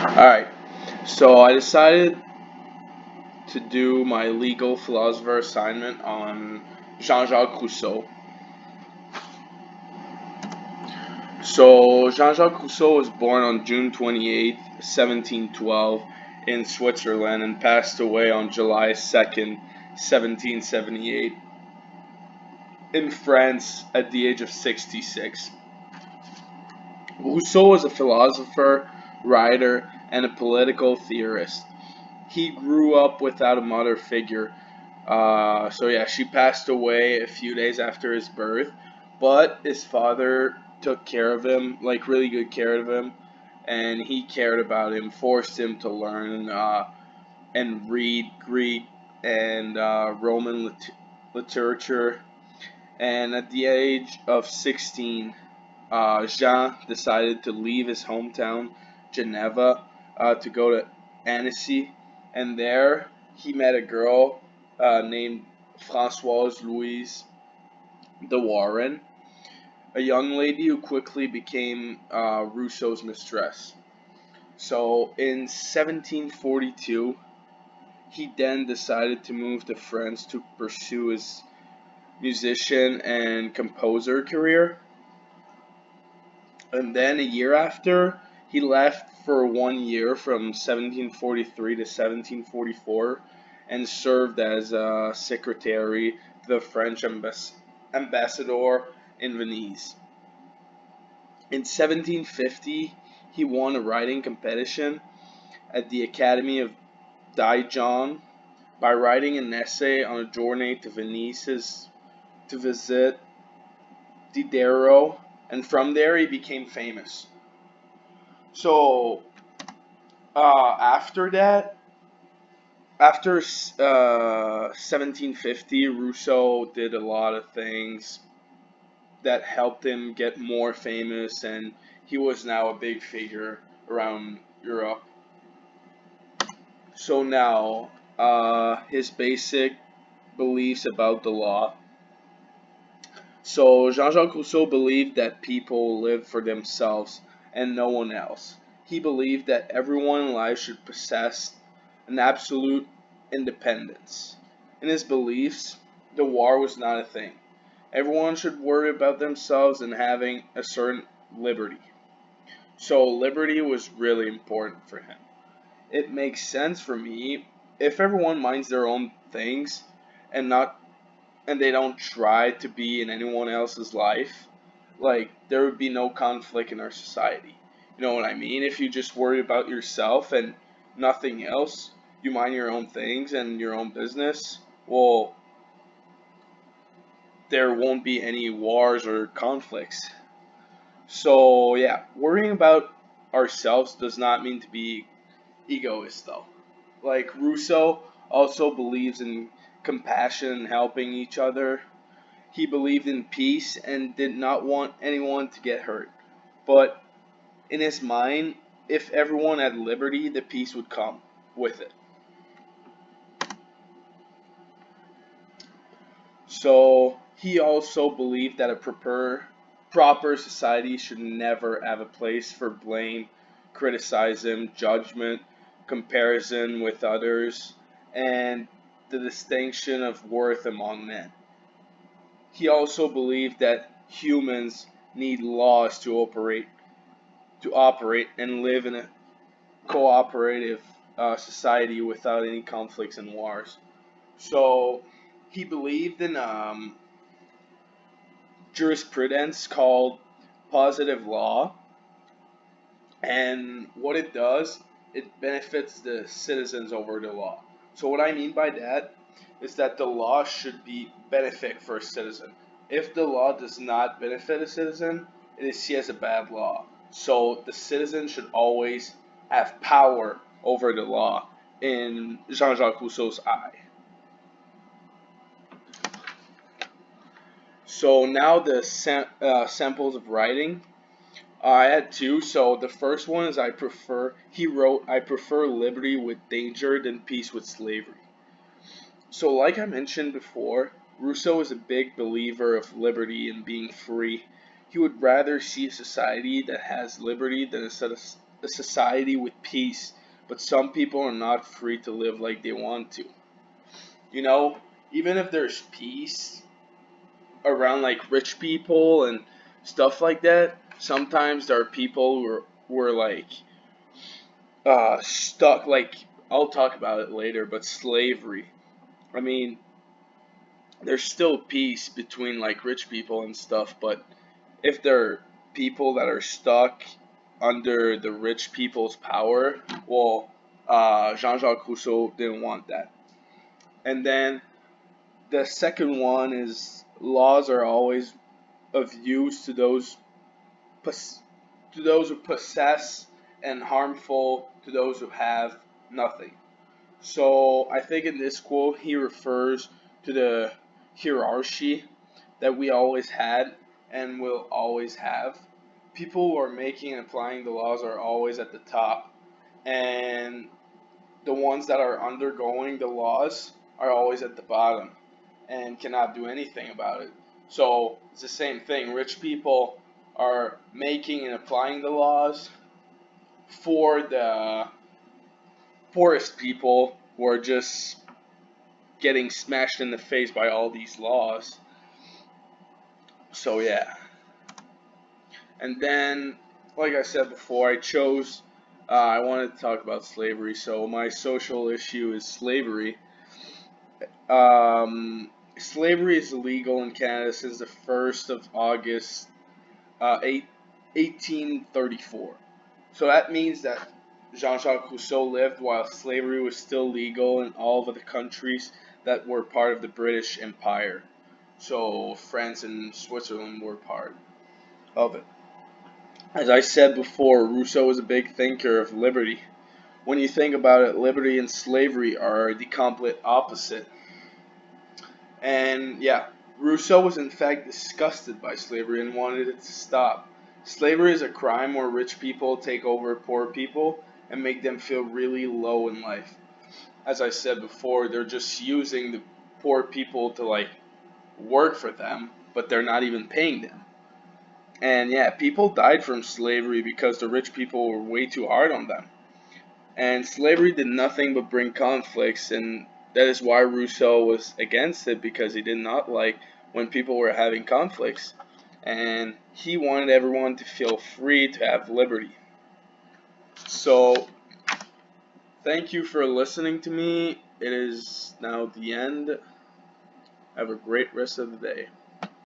Alright, so I decided to do my legal philosopher assignment on Jean-Jacques Rousseau. So, Jean-Jacques Rousseau was born on June 28th, 1712, in Switzerland and passed away on July 2nd, 1778, in France at the age of 66. Rousseau was a philosopher, writer, and a political theorist. He grew up without a mother figure. She passed away a few days after his birth, but his father took care of him, like really good care of him, and he cared about him, forced him to learn and read Greek and Roman literature. And at the age of 16, Jean decided to leave his hometown, Geneva, to go to Annecy, and there he met a girl named Françoise Louise de Warren, a young lady who quickly became Rousseau's mistress. So in 1742, he then decided to move to France to pursue his musician and composer career. And then a year after, he left for 1 year from 1743 to 1744 and served as a secretary to the French ambassador in Venice. In 1750, he won a writing competition at the Academy of Dijon by writing an essay on a journey to Venice to visit Diderot, and from there he became famous. So after that, after 1750, Rousseau did a lot of things that helped him get more famous, and he was now a big figure around Europe. So now, his basic beliefs about the law. So Jean-Jacques Rousseau believed that people live for themselves and no one else. He believed that everyone in life should possess an absolute independence. In his beliefs, the war was not a thing. Everyone should worry about themselves and having a certain liberty. So liberty was really important for him. It makes sense for me if everyone minds their own things and not and they don't try to be in anyone else's life, like there would be no conflict in our society. You know what I mean? If you just worry about yourself and nothing else, you mind your own things and your own business, well, there won't be any wars or conflicts. So, yeah, worrying about ourselves does not mean to be egoist, though. Like Rousseau also believes in compassion and helping each other. He believed in peace and did not want anyone to get hurt. But in his mind, if everyone had liberty, the peace would come with it. So he also believed that a proper society should never have a place for blame, criticism, judgment, comparison with others, and the distinction of worth among men. He also believed that humans need laws to operate and live in a cooperative society without any conflicts and wars. So he believed in jurisprudence called positive law, and what it does, it benefits the citizens over the law. So what I mean by that is that the law should be benefit for a citizen. If the law does not benefit a citizen, it is seen as a bad law. So the citizen should always have power over the law in Jean-Jacques Rousseau's eye. So now the samples of writing. I had two. So the first one is he wrote, I prefer liberty with danger than peace with slavery. So, like I mentioned before, Rousseau is a big believer of liberty and being free. He would rather see a society that has liberty than a society with peace, but some people are not free to live like they want to. You know, even if there's peace around like rich people and stuff like that, sometimes there are people who are like stuck. Like, I'll talk about it later, but slavery. I mean, there's still peace between like rich people and stuff, but if there are people that are stuck under the rich people's power, well, Jean-Jacques Rousseau didn't want that. And then the second one is laws are always of use to those who possess, and harmful to those who have nothing. So I think in this quote he refers to the hierarchy that we always had and will always have. People who are making and applying the laws are always at the top, and the ones that are undergoing the laws are always at the bottom and cannot do anything about it. So it's the same thing. Rich people are making and applying the laws for the poorest people who are just getting smashed in the face by all these laws. So yeah. And then, like I said before, I wanted to talk about slavery. So my social issue is slavery. Slavery is illegal in Canada since the 1st of August 1834. So that means that Jean-Jacques Rousseau lived while slavery was still legal in all of the countries that were part of the British Empire. So France and Switzerland were part of it. As I said before, Rousseau was a big thinker of liberty. When you think about it, liberty and slavery are the complete opposite. And yeah, Rousseau was in fact disgusted by slavery and wanted it to stop. Slavery is a crime where rich people take over poor people and make them feel really low in life. As I said before, they're just using the poor people to like work for them, but they're not even paying them. And yeah, people died from slavery because the rich people were way too hard on them. And slavery did nothing but bring conflicts, and that is why Rousseau was against it, because he did not like when people were having conflicts. And he wanted everyone to feel free to have liberty. So, thank you for listening to me. It is now the end. Have a great rest of the day.